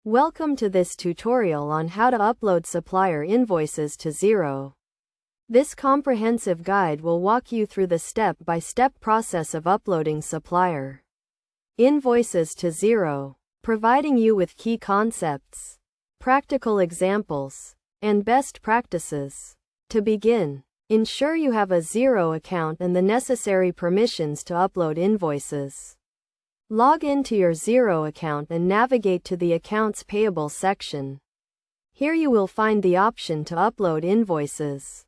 Welcome to this tutorial on how to upload supplier invoices to Xero. This comprehensive guide will walk you through the step-by-step process of uploading supplier invoices to Xero, providing you with key concepts, practical examples, and best practices. To begin, ensure you have a Xero account and the necessary permissions to upload invoices. Log into your Xero account and navigate to the Accounts Payable section. Here you will find the option to upload invoices.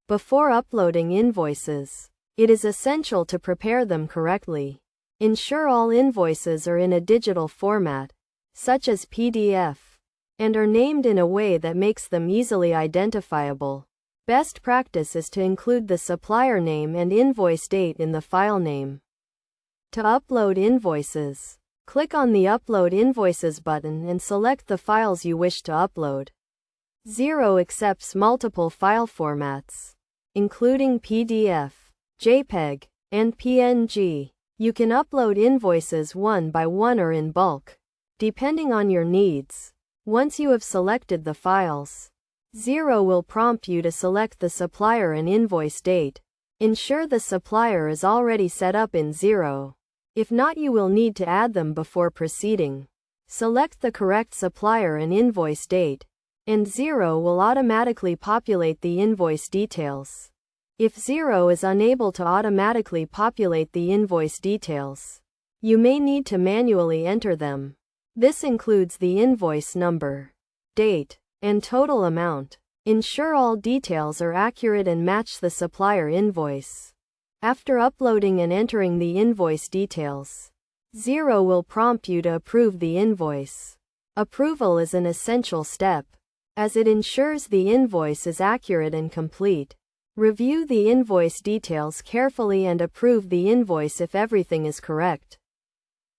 Before uploading invoices, it is essential to prepare them correctly. Ensure all invoices are in a digital format, such as PDF, and are named in a way that makes them easily identifiable. Best practice is to include the supplier name and invoice date in the file name. To upload invoices, click on the Upload Invoices button and select the files you wish to upload. Xero accepts multiple file formats, including PDF, JPEG, and PNG. You can upload invoices one by one or in bulk, depending on your needs. Once you have selected the files, Xero will prompt you to select the supplier and invoice date. Ensure the supplier is already set up in Xero. If not, you will need to add them before proceeding. Select the correct supplier and invoice date, and Xero will automatically populate the invoice details. If Xero is unable to automatically populate the invoice details, you may need to manually enter them. This includes the invoice number, date, and total amount. Ensure all details are accurate and match the supplier invoice. After uploading and entering the invoice details, Xero will prompt you to approve the invoice. Approval is an essential step, as it ensures the invoice is accurate and complete. Review the invoice details carefully and approve the invoice if everything is correct.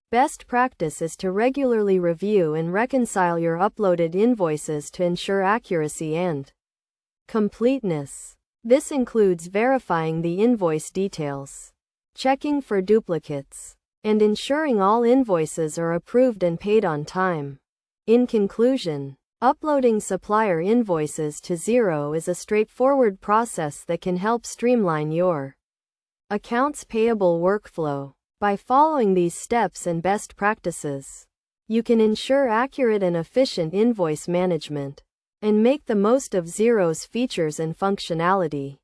Best practice is to regularly review and reconcile your uploaded invoices to ensure accuracy and completeness. This includes verifying the invoice details, checking for duplicates, and ensuring all invoices are approved and paid on time. In conclusion, uploading supplier invoices to Xero is a straightforward process that can help streamline your accounts payable workflow. By following these steps and best practices, you can ensure accurate and efficient invoice management and make the most of Xero's features and functionality.